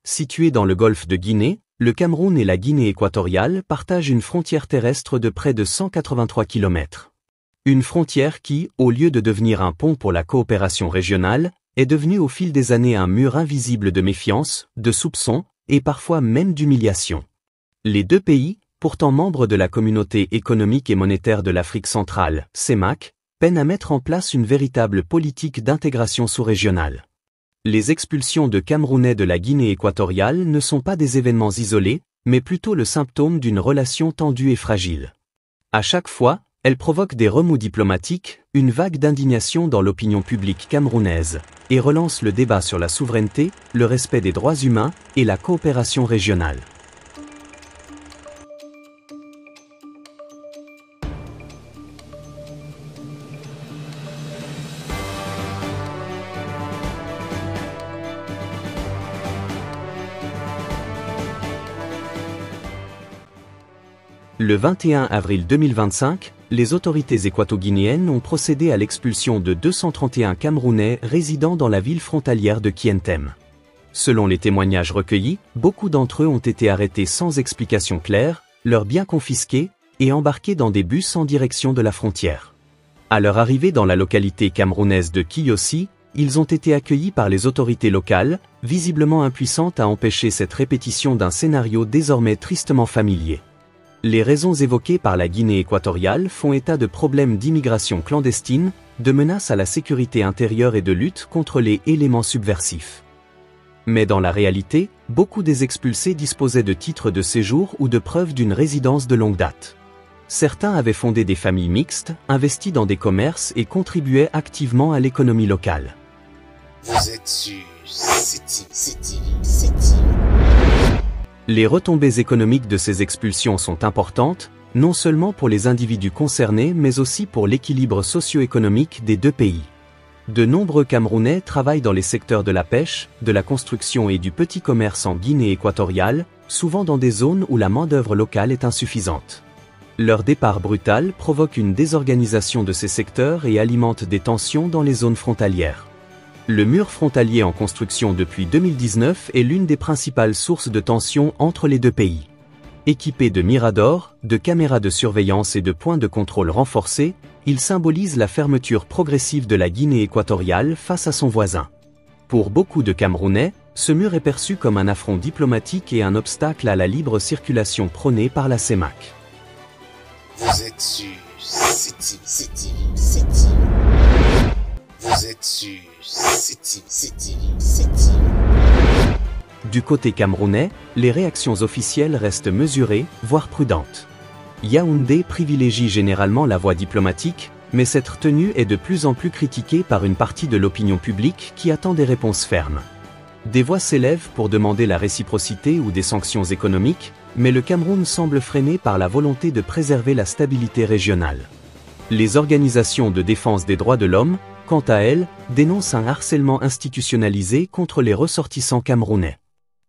Situé dans le golfe de Guinée, le Cameroun et la Guinée équatoriale partagent une frontière terrestre de près de 183 km. Une frontière qui, au lieu de devenir un pont pour la coopération régionale, est devenue au fil des années un mur invisible de méfiance, de soupçons, et parfois même d'humiliation. Les deux pays, pourtant membres de la Communauté économique et monétaire de l'Afrique centrale, CEMAC, peinent à mettre en place une véritable politique d'intégration sous-régionale. Les expulsions de Camerounais de la Guinée équatoriale ne sont pas des événements isolés, mais plutôt le symptôme d'une relation tendue et fragile. À chaque fois, elles provoquent des remous diplomatiques, une vague d'indignation dans l'opinion publique camerounaise, et relancent le débat sur la souveraineté, le respect des droits humains et la coopération régionale. Le 21 avril 2025, les autorités équato-guinéennes ont procédé à l'expulsion de 231 Camerounais résidant dans la ville frontalière de Kientem. Selon les témoignages recueillis, beaucoup d'entre eux ont été arrêtés sans explication claire, leurs biens confisqués et embarqués dans des bus en direction de la frontière. À leur arrivée dans la localité camerounaise de Kiyosi, ils ont été accueillis par les autorités locales, visiblement impuissantes à empêcher cette répétition d'un scénario désormais tristement familier. Les raisons évoquées par la Guinée équatoriale font état de problèmes d'immigration clandestine, de menaces à la sécurité intérieure et de lutte contre les éléments subversifs. Mais dans la réalité, beaucoup des expulsés disposaient de titres de séjour ou de preuves d'une résidence de longue date. Certains avaient fondé des familles mixtes, investi dans des commerces et contribuaient activement à l'économie locale. Vous êtes sur CETI. Les retombées économiques de ces expulsions sont importantes, non seulement pour les individus concernés mais aussi pour l'équilibre socio-économique des deux pays. De nombreux Camerounais travaillent dans les secteurs de la pêche, de la construction et du petit commerce en Guinée équatoriale, souvent dans des zones où la main-d'œuvre locale est insuffisante. Leur départ brutal provoque une désorganisation de ces secteurs et alimente des tensions dans les zones frontalières. Le mur frontalier en construction depuis 2019 est l'une des principales sources de tensions entre les deux pays. Équipé de miradors, de caméras de surveillance et de points de contrôle renforcés, il symbolise la fermeture progressive de la Guinée équatoriale face à son voisin. Pour beaucoup de Camerounais, ce mur est perçu comme un affront diplomatique et un obstacle à la libre circulation prônée par la CEMAC. Vous êtes sur CETI. Vous êtes sur CETI. Du côté camerounais, les réactions officielles restent mesurées, voire prudentes. Yaoundé privilégie généralement la voie diplomatique, mais cette tenue est de plus en plus critiquée par une partie de l'opinion publique qui attend des réponses fermes. Des voix s'élèvent pour demander la réciprocité ou des sanctions économiques, mais le Cameroun semble freiné par la volonté de préserver la stabilité régionale. Les organisations de défense des droits de l'homme, quant à elles, dénoncent un harcèlement institutionnalisé contre les ressortissants camerounais.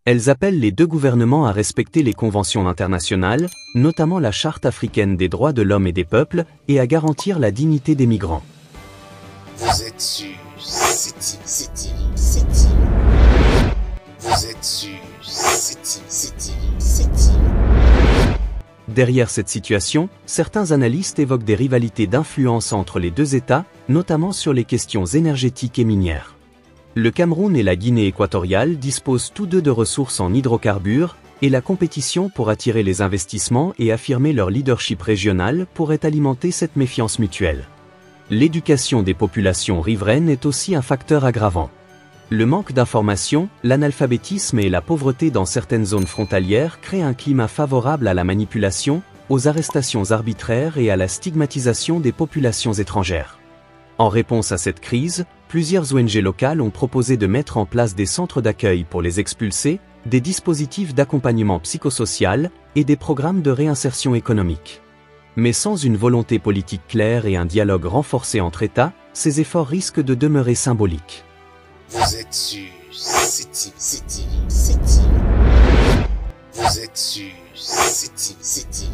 Elles appellent les deux gouvernements à respecter les conventions internationales, notamment la Charte africaine des droits de l'homme et des peuples, et à garantir la dignité des migrants. Vous êtes sur CETI. Vous êtes sur CETI. Derrière cette situation, certains analystes évoquent des rivalités d'influence entre les deux États, notamment sur les questions énergétiques et minières. Le Cameroun et la Guinée équatoriale disposent tous deux de ressources en hydrocarbures, et la compétition pour attirer les investissements et affirmer leur leadership régional pourrait alimenter cette méfiance mutuelle. L'éducation des populations riveraines est aussi un facteur aggravant. Le manque d'informations, l'analphabétisme et la pauvreté dans certaines zones frontalières créent un climat favorable à la manipulation, aux arrestations arbitraires et à la stigmatisation des populations étrangères. En réponse à cette crise, plusieurs ONG locales ont proposé de mettre en place des centres d'accueil pour les expulsés, des dispositifs d'accompagnement psychosocial et des programmes de réinsertion économique. Mais sans une volonté politique claire et un dialogue renforcé entre États, ces efforts risquent de demeurer symboliques. Vous êtes sur CETI. Vous êtes sur CETI.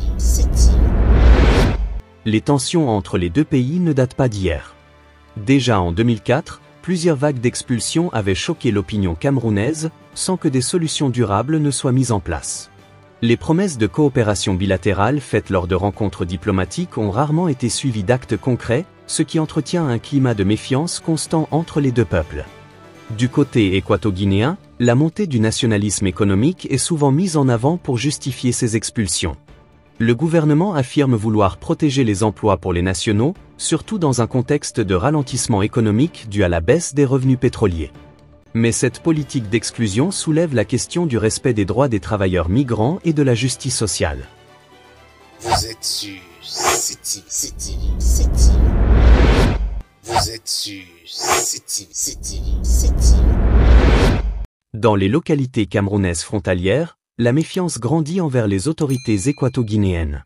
Les tensions entre les deux pays ne datent pas d'hier. Déjà en 2004, plusieurs vagues d'expulsions avaient choqué l'opinion camerounaise, sans que des solutions durables ne soient mises en place. Les promesses de coopération bilatérale faites lors de rencontres diplomatiques ont rarement été suivies d'actes concrets, ce qui entretient un climat de méfiance constant entre les deux peuples. Du côté équato-guinéen, la montée du nationalisme économique est souvent mise en avant pour justifier ces expulsions. Le gouvernement affirme vouloir protéger les emplois pour les nationaux, surtout dans un contexte de ralentissement économique dû à la baisse des revenus pétroliers. Mais cette politique d'exclusion soulève la question du respect des droits des travailleurs migrants et de la justice sociale. Vous êtes sur c'est TV. Vous êtes sur c'est TV. Dans les localités camerounaises frontalières, la méfiance grandit envers les autorités équato-guinéennes.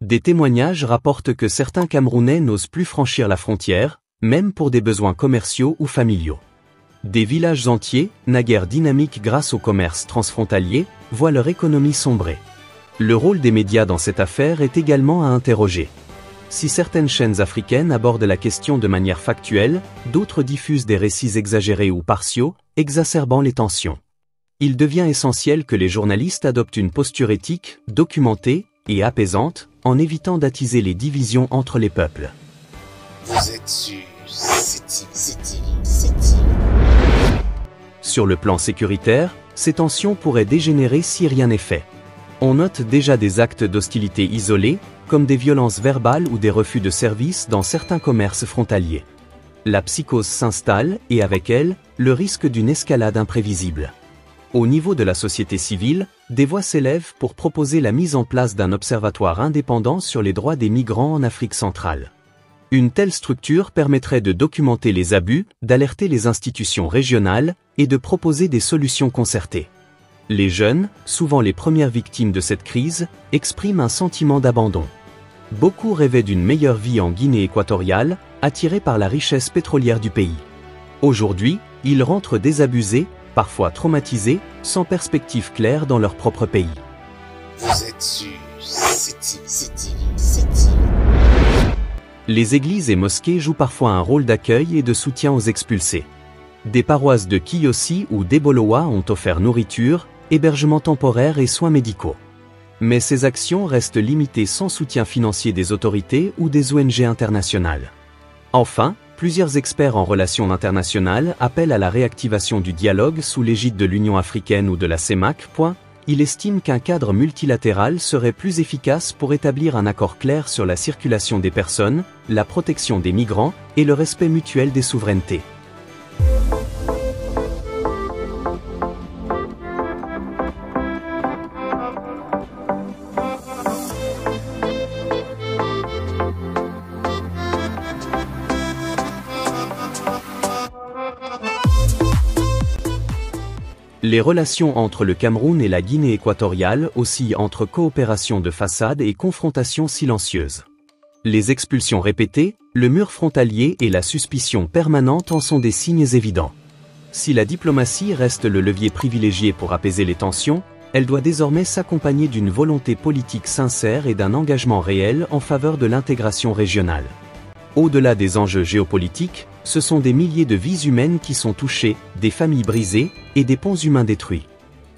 Des témoignages rapportent que certains Camerounais n'osent plus franchir la frontière, même pour des besoins commerciaux ou familiaux. Des villages entiers, naguère dynamiques grâce au commerce transfrontalier, voient leur économie sombrer. Le rôle des médias dans cette affaire est également à interroger. Si certaines chaînes africaines abordent la question de manière factuelle, d'autres diffusent des récits exagérés ou partiaux, exacerbant les tensions. Il devient essentiel que les journalistes adoptent une posture éthique, documentée et apaisante, en évitant d'attiser les divisions entre les peuples. Vous êtes sur c'est TV. Sur le plan sécuritaire, ces tensions pourraient dégénérer si rien n'est fait. On note déjà des actes d'hostilité isolés, comme des violences verbales ou des refus de service dans certains commerces frontaliers. La psychose s'installe et avec elle, le risque d'une escalade imprévisible. Au niveau de la société civile, des voix s'élèvent pour proposer la mise en place d'un observatoire indépendant sur les droits des migrants en Afrique centrale. Une telle structure permettrait de documenter les abus, d'alerter les institutions régionales et de proposer des solutions concertées. Les jeunes, souvent les premières victimes de cette crise, expriment un sentiment d'abandon. Beaucoup rêvaient d'une meilleure vie en Guinée équatoriale, attirés par la richesse pétrolière du pays. Aujourd'hui, ils rentrent désabusés, parfois traumatisés, sans perspective claire dans leur propre pays. Vous êtes sur c'est TV. Les églises et mosquées jouent parfois un rôle d'accueil et de soutien aux expulsés. Des paroisses de Kiyosi ou d'Ebolowa ont offert nourriture, hébergement temporaire et soins médicaux. Mais ces actions restent limitées sans soutien financier des autorités ou des ONG internationales. Enfin, plusieurs experts en relations internationales appellent à la réactivation du dialogue sous l'égide de l'Union africaine ou de la CEMAC. Il estime qu'un cadre multilatéral serait plus efficace pour établir un accord clair sur la circulation des personnes, la protection des migrants et le respect mutuel des souverainetés. Les relations entre le Cameroun et la Guinée équatoriale oscillent entre coopération de façade et confrontation silencieuse. Les expulsions répétées, le mur frontalier et la suspicion permanente en sont des signes évidents. Si la diplomatie reste le levier privilégié pour apaiser les tensions, elle doit désormais s'accompagner d'une volonté politique sincère et d'un engagement réel en faveur de l'intégration régionale. Au-delà des enjeux géopolitiques, ce sont des milliers de vies humaines qui sont touchées, des familles brisées et des ponts humains détruits.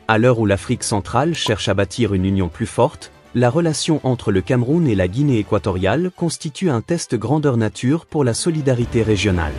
À l'heure où l'Afrique centrale cherche à bâtir une union plus forte, la relation entre le Cameroun et la Guinée équatoriale constitue un test grandeur nature pour la solidarité régionale.